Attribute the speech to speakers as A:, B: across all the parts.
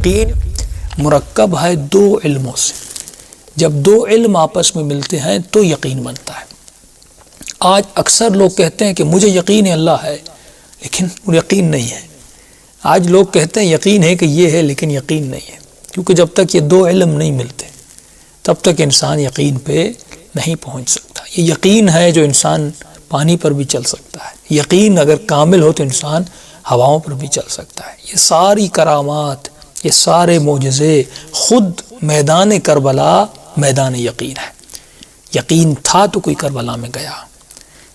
A: یقین مرکب ہے دو علموں سے. جب دو علم آپس میں ملتے ہیں تو یقین بنتا ہے. آج اکثر لوگ کہتے ہیں کہ مجھے یقین ہے اللہ ہے، لیکن یقین نہیں ہے. آج لوگ کہتے ہیں یقین ہے کہ یہ ہے، لیکن یقین نہیں ہے. کیونکہ جب تک یہ دو علم نہیں ملتے تب تک انسان یقین پہ نہیں پہنچ سکتا. یہ یقین ہے جو انسان پانی پر بھی چل سکتا ہے. یقین اگر کامل ہو تو انسان ہواؤں پر بھی چل سکتا ہے. یہ ساری کرامات، یہ سارے معجزے، خود میدان کربلا میدان یقین ہے. یقین تھا تو کوئی کربلا میں گیا.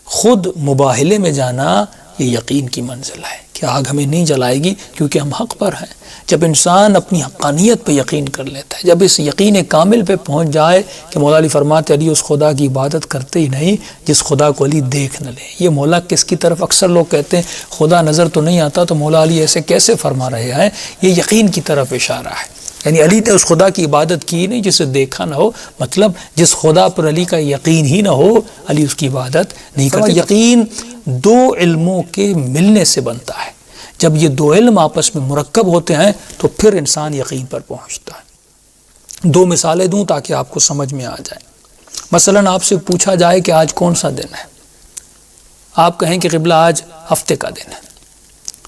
A: خود مباہلے میں جانا یہ یقین کی منزل ہے کہ آگ ہمیں نہیں جلائے گی کیونکہ ہم حق پر ہیں. جب انسان اپنی حقانیت پہ یقین کر لیتا ہے، جب اس یقین کامل پہ پہنچ جائے کہ مولا علی فرماتے علی اس خدا کی عبادت کرتے ہی نہیں جس خدا کو علی دیکھ نہ لے. یہ مولا کس کی طرف اکثر لوگ کہتے ہیں خدا نظر تو نہیں آتا تو مولا علی ایسے کیسے فرما رہے ہیں. یہ یقین کی طرف اشارہ ہے. یعنی علی نے اس خدا کی عبادت کی نہیں جسے دیکھا نہ ہو، مطلب جس خدا پر علی کا یقین ہی نہ ہو علی اس کی عبادت نہیں کرتا. یقین دو علموں کے ملنے سے بنتا ہے. جب یہ دو علم آپس میں مرکب ہوتے ہیں تو پھر انسان یقین پر پہنچتا ہے. دو مثالیں دوں تاکہ آپ کو سمجھ میں آ جائے. مثلا آپ سے پوچھا جائے کہ آج کون سا دن ہے، آپ کہیں کہ قبلہ آج ہفتے کا دن ہے،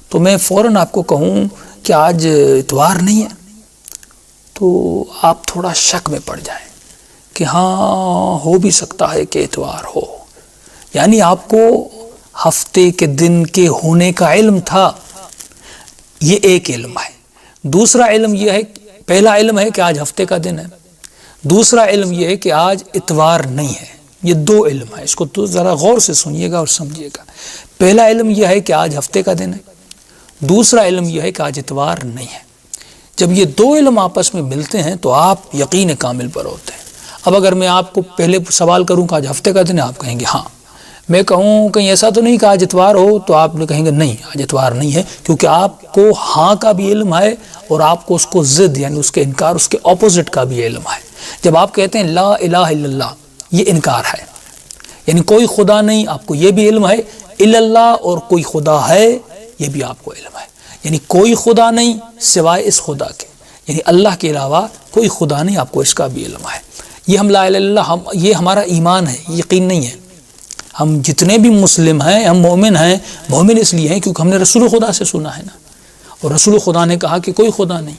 A: تو میں فوراً آپ کو کہوں کہ آج اتوار نہیں ہے، تو آپ تھوڑا شک میں پڑ جائیں کہ ہاں ہو بھی سکتا ہے کہ اتوار ہو. یعنی آپ کو ہفتے کے دن کے ہونے کا علم تھا. یہ ایک علم ہے. دوسرا علم یہ ہے، پہلا علم ہے کہ آج ہفتے کا دن ہے، دوسرا علم یہ ہے کہ آج اتوار نہیں ہے. یہ دو علم ہے. اس کو تو ذرا غور سے سنیے گا اور سمجھیے گا. پہلا علم یہ ہے کہ آج ہفتے کا دن ہے، دوسرا علم یہ ہے کہ آج اتوار نہیں ہے. جب یہ دو علم آپس میں ملتے ہیں تو آپ یقین کامل پر ہوتے ہیں. اب اگر میں آپ کو پہلے سوال کروں کہ آج ہفتے کا دن ہے، آپ کہیں گے ہاں. میں کہوں کہیں ایسا تو نہیں کہ آج اتوار ہو، تو آپ کہیں گے نہیں آج اتوار نہیں ہے، کیونکہ آپ کو ہاں کا بھی علم ہے اور آپ کو اس کو ضد یعنی اس کے انکار، اس کے اپوزٹ کا بھی علم ہے. جب آپ کہتے ہیں لا الہ الا اللہ، یہ انکار ہے، یعنی کوئی خدا نہیں، آپ کو یہ بھی علم ہے. الا اللہ اور کوئی خدا ہے یہ بھی آپ کو علم ہے. یعنی کوئی خدا نہیں سوائے اس خدا کے، یعنی اللہ کے علاوہ کوئی خدا نہیں، آپ کو اس کا بھی علم ہے. یہ ہم لا الہ الا اللہ، یہ ہمارا ایمان ہے، یقین نہیں ہے. ہم جتنے بھی مسلم ہیں ہم مومن ہیں. مومن اس لیے ہیں کیونکہ ہم نے رسول خدا سے سنا ہے نا، اور رسول خدا نے کہا کہ کوئی خدا نہیں.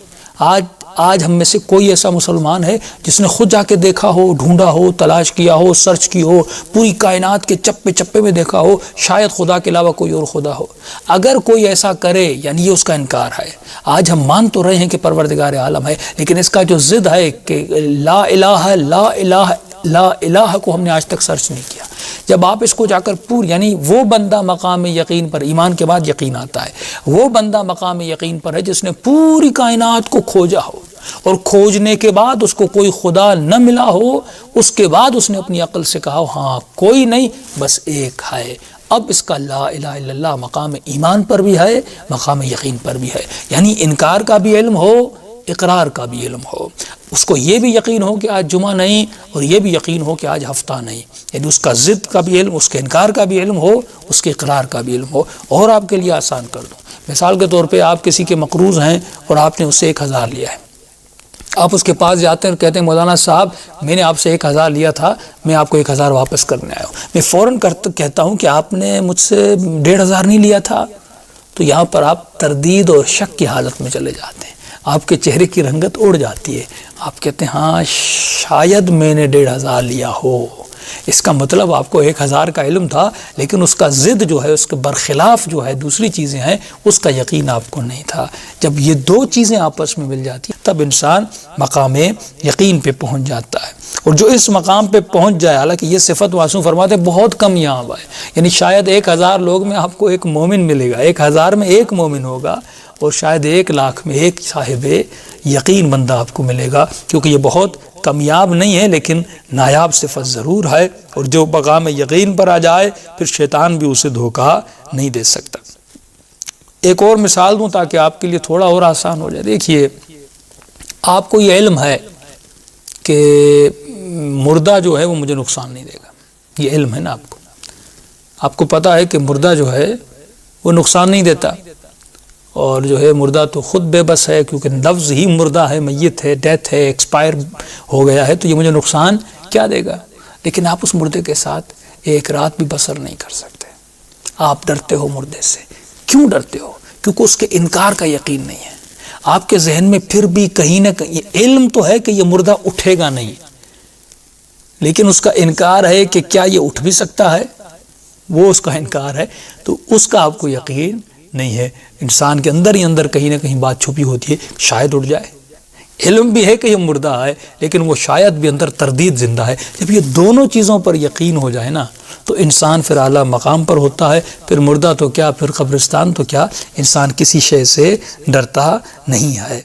A: آج ہم میں سے کوئی ایسا مسلمان ہے جس نے خود جا کے دیکھا ہو، ڈھونڈا ہو، تلاش کیا ہو، سرچ کی ہو، پوری کائنات کے چپے چپے میں دیکھا ہو شاید خدا کے علاوہ کوئی اور خدا ہو؟ اگر کوئی ایسا کرے یعنی یہ اس کا انکار ہے. آج ہم مان تو رہے ہیں کہ پروردگار عالم ہے، لیکن اس کا جو ضد ہے کہ لا الہ لا الہ لا الہ کو ہم نے آج تک سرچ نہیں کیا. جب آپ اس کو جا کر یعنی وہ بندہ مقام یقین پر، ایمان کے بعد یقین آتا ہے، وہ بندہ مقام یقین پر ہے جس نے پوری کائنات کو کھوجا ہو اور کھوجنے کے بعد اس کو کوئی خدا نہ ملا ہو، اس کے بعد اس نے اپنی عقل سے کہا ہاں کوئی نہیں بس ایک ہے. اب اس کا لا الہ الا اللہ مقام ایمان پر بھی ہے، مقام یقین پر بھی ہے. یعنی انکار کا بھی علم ہو، اقرار کا بھی علم ہو. اس کو یہ بھی یقین ہو کہ آج جمعہ نہیں، اور یہ بھی یقین ہو کہ آج ہفتہ نہیں. یعنی اس کا ضد کا بھی علم، اس کے انکار کا بھی علم ہو، اس کے اقرار کا بھی علم ہو. اور آپ کے لیے آسان کر دوں، مثال کے طور پہ آپ کسی کے مقروض ہیں اور آپ نے اس سے 1000 لیا ہے. آپ اس کے پاس جاتے ہیں اور کہتے ہیں مولانا صاحب میں نے آپ سے 1000 لیا تھا، میں آپ کو 1000 واپس کرنے آیا ہوں. میں فوراً کہتا ہوں کہ آپ نے مجھ سے 1500 نہیں لیا تھا. تو یہاں پر آپ تردید اور شک کی حالت میں چلے جاتے ہیں. آپ کے چہرے کی رنگت اڑ جاتی ہے. آپ کہتے ہیں ہاں شاید میں نے 1500 لیا ہو. اس کا مطلب آپ کو 1000 کا علم تھا، لیکن اس کا ضد جو ہے، اس کے برخلاف جو ہے دوسری چیزیں ہیں، اس کا یقین آپ کو نہیں تھا. جب یہ دو چیزیں آپس میں مل جاتی ہیں تب انسان مقام یقین پہ پہنچ جاتا ہے. اور جو اس مقام پہ پہنچ جائے، حالانکہ یہ صفت معصوم فرماتے ہیں بہت کم یہاں ہے، یعنی شاید 1000 لوگ میں آپ کو ایک مومن ملے گا، 1000 میں ایک مومن ہوگا، اور شاید 1,00,000 میں ایک صاحب یقین بندہ آپ کو ملے گا. کیونکہ یہ بہت کامیاب نہیں ہے لیکن نایاب صفت ضرور ہے. اور جو مقام یقین پر آ جائے پھر شیطان بھی اسے دھوکہ نہیں دے سکتا. ایک اور مثال دوں تاکہ آپ کے لیے تھوڑا اور آسان ہو جائے. دیکھیے آپ کو یہ علم ہے کہ مردہ جو ہے وہ مجھے نقصان نہیں دے گا. یہ علم ہے نا آپ کو پتا ہے کہ مردہ جو ہے وہ نقصان نہیں دیتا. اور جو ہے مردہ تو خود بے بس ہے، کیونکہ لفظ ہی مردہ ہے، میت ہے، ڈیتھ ہے، ایکسپائر ہو گیا ہے، تو یہ مجھے نقصان کیا دے گا؟ لیکن آپ اس مردے کے ساتھ ایک رات بھی بسر نہیں کر سکتے. آپ ڈرتے ہو مردے سے. کیوں ڈرتے ہو؟ کیونکہ اس کے انکار کا یقین نہیں ہے. آپ کے ذہن میں پھر بھی کہیں نہ کہیں علم تو ہے کہ یہ مردہ اٹھے گا نہیں، لیکن اس کا انکار ہے کہ کیا یہ اٹھ بھی سکتا ہے، وہ اس کا انکار ہے. تو اس کا آپ کو یقین نہیں ہے. انسان کے اندر ہی اندر کہیں نہ کہیں بات چھپی ہوتی ہے، شاید اٹھ جائے. علم بھی ہے کہ یہ مردہ ہے، لیکن وہ شاید بھی اندر تردید زندہ ہے. جب یہ دونوں چیزوں پر یقین ہو جائے نا تو انسان پھر اعلیٰ مقام پر ہوتا ہے. پھر مردہ تو کیا، پھر قبرستان تو کیا، انسان کسی شے سے ڈرتا نہیں ہے.